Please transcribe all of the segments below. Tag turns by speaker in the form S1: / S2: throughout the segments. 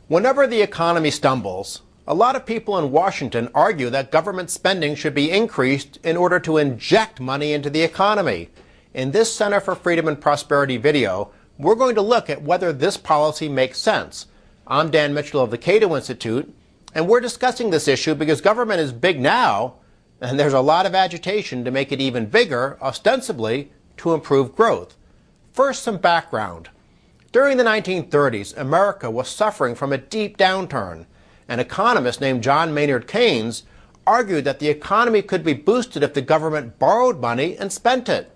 S1: Whenever the economy stumbles, a lot of people in Washington argue that government spending should be increased in order to inject money into the economy. In this Center for Freedom and Prosperity video, we're going to look at whether this policy makes sense. I'm Dan Mitchell of the Cato Institute, and we're discussing this issue because government is big now, and there's a lot of agitation to make it even bigger, ostensibly to improve growth. First, some background. During the 1930s, America was suffering from a deep downturn. An economist named John Maynard Keynes argued that the economy could be boosted if the government borrowed money and spent it.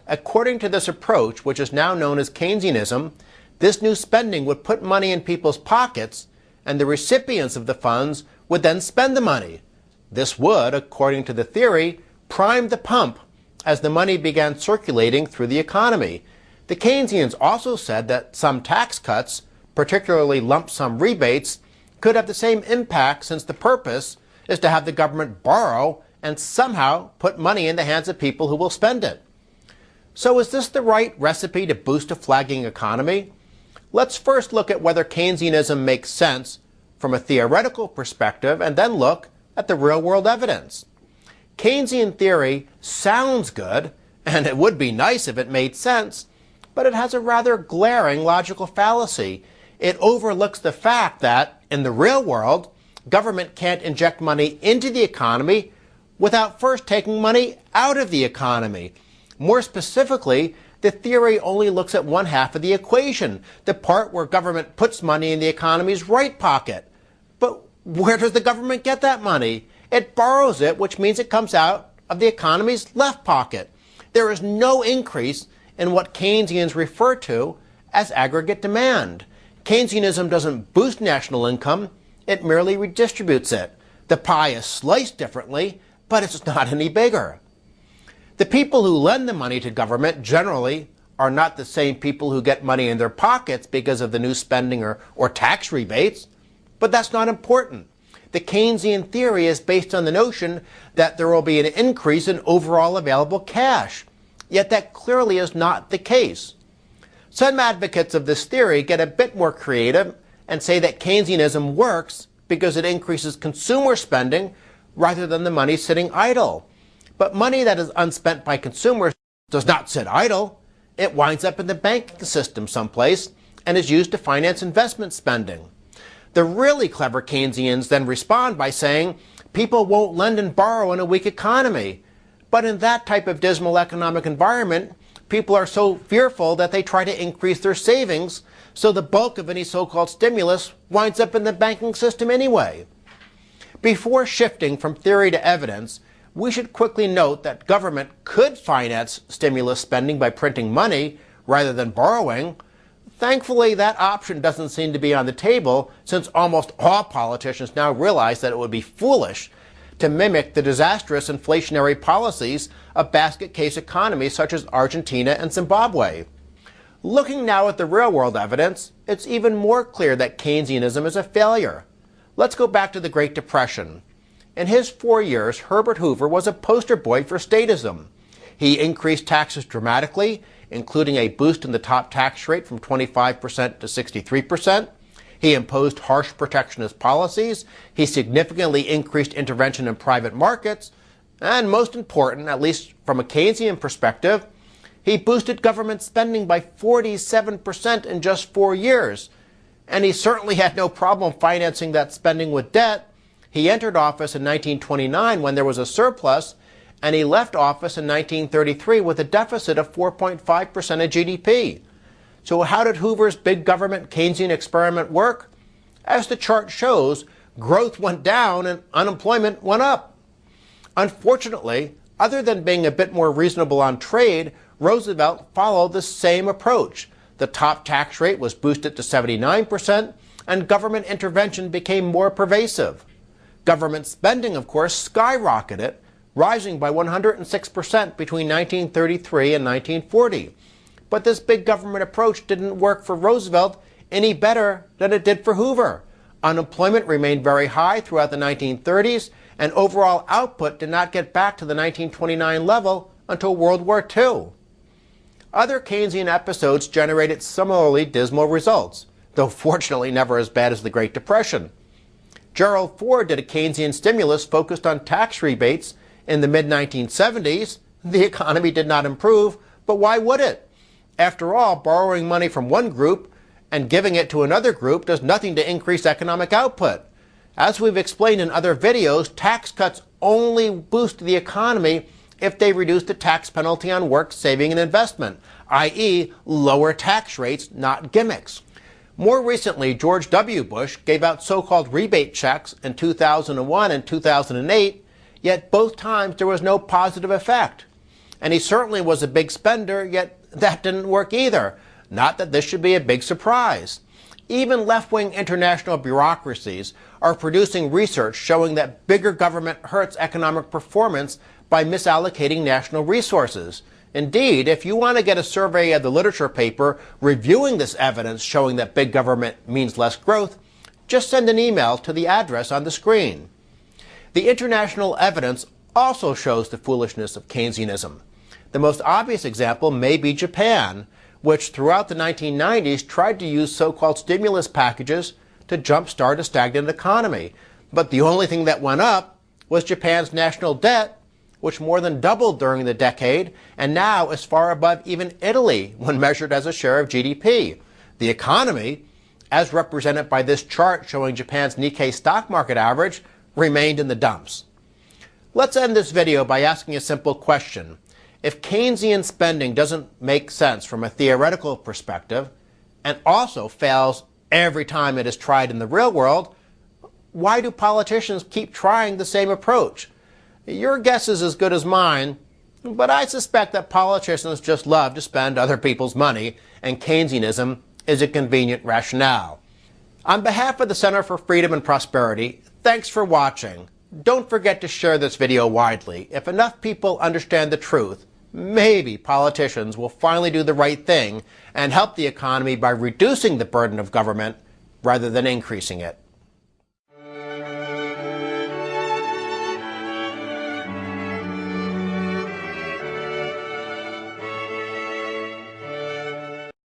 S1: According to this approach, which is now known as Keynesianism, this new spending would put money in people's pockets, and the recipients of the funds would then spend the money. This would, according to the theory, prime the pump as the money began circulating through the economy. The Keynesians also said that some tax cuts, particularly lump sum rebates, could have the same impact since the purpose is to have the government borrow and somehow put money in the hands of people who will spend it. So is this the right recipe to boost a flagging economy? Let's first look at whether Keynesianism makes sense from a theoretical perspective and then look at the real-world evidence. Keynesian theory sounds good, and it would be nice if it made sense, but it has a rather glaring logical fallacy. It overlooks the fact that, in the real world, government can't inject money into the economy without first taking money out of the economy. More specifically, the theory only looks at one half of the equation, the part where government puts money in the economy's right pocket. But where does the government get that money? It borrows it, which means it comes out of the economy's left pocket. There is no increase in what Keynesians refer to as aggregate demand. Keynesianism doesn't boost national income, it merely redistributes it. The pie is sliced differently, but it's not any bigger. The people who lend the money to government generally are not the same people who get money in their pockets because of the new spending or tax rebates, but that's not important. The Keynesian theory is based on the notion that there will be an increase in overall available cash. Yet that clearly is not the case. Some advocates of this theory get a bit more creative and say that Keynesianism works because it increases consumer spending rather than the money sitting idle. But money that is unspent by consumers does not sit idle. It winds up in the banking system someplace and is used to finance investment spending. The really clever Keynesians then respond by saying people won't lend and borrow in a weak economy. But in that type of dismal economic environment, people are so fearful that they try to increase their savings, so the bulk of any so-called stimulus winds up in the banking system anyway. Before shifting from theory to evidence, we should quickly note that government could finance stimulus spending by printing money rather than borrowing. Thankfully, that option doesn't seem to be on the table, since almost all politicians now realize that it would be foolish to mimic the disastrous inflationary policies of basket case economies such as Argentina and Zimbabwe. Looking now at the real-world evidence, it's even more clear that Keynesianism is a failure. Let's go back to the Great Depression. In his 4 years, Herbert Hoover was a poster boy for statism. He increased taxes dramatically, including a boost in the top tax rate from 25% to 63%. He imposed harsh protectionist policies. He significantly increased intervention in private markets. And most important, at least from a Keynesian perspective, he boosted government spending by 47% in just 4 years. And he certainly had no problem financing that spending with debt. He entered office in 1929 when there was a surplus, and he left office in 1933 with a deficit of 4.5% of GDP. So how did Hoover's big government Keynesian experiment work? As the chart shows, growth went down and unemployment went up. Unfortunately, other than being a bit more reasonable on trade, Roosevelt followed the same approach. The top tax rate was boosted to 79%, and government intervention became more pervasive. Government spending, of course, skyrocketed, rising by 106% between 1933 and 1940. But this big government approach didn't work for Roosevelt any better than it did for Hoover. Unemployment remained very high throughout the 1930s, and overall output did not get back to the 1929 level until World War II. Other Keynesian episodes generated similarly dismal results. though fortunately never as bad as the Great Depression. Gerald Ford did a Keynesian stimulus focused on tax rebates in the mid-1970s. The economy did not improve, but why would it? After all, borrowing money from one group and giving it to another group does nothing to increase economic output. As we've explained in other videos, tax cuts only boost the economy if they reduce the tax penalty on work, saving, and investment, i.e., lower tax rates, not gimmicks. More recently, George W. Bush gave out so-called rebate checks in 2001 and 2008, yet both times there was no positive effect. And he certainly was a big spender, yet that didn't work either. Not that this should be a big surprise. Even left-wing international bureaucracies are producing research showing that bigger government hurts economic performance by misallocating national resources. Indeed, if you want to get a survey of the literature paper reviewing this evidence showing that big government means less growth, just send an email to the address on the screen. The international evidence also shows the foolishness of Keynesianism. The most obvious example may be Japan, which throughout the 1990s tried to use so-called stimulus packages to jumpstart a stagnant economy. But the only thing that went up was Japan's national debt, which more than doubled during the decade and now is far above even Italy when measured as a share of GDP. The economy, as represented by this chart showing Japan's Nikkei stock market average, remained in the dumps. Let's end this video by asking a simple question. If Keynesian spending doesn't make sense from a theoretical perspective and also fails every time it is tried in the real world, why do politicians keep trying the same approach? Your guess is as good as mine, but I suspect that politicians just love to spend other people's money, and Keynesianism is a convenient rationale. On behalf of the Center for Freedom and Prosperity, thanks for watching. Don't forget to share this video widely. If enough people understand the truth, maybe politicians will finally do the right thing and help the economy by reducing the burden of government rather than increasing it.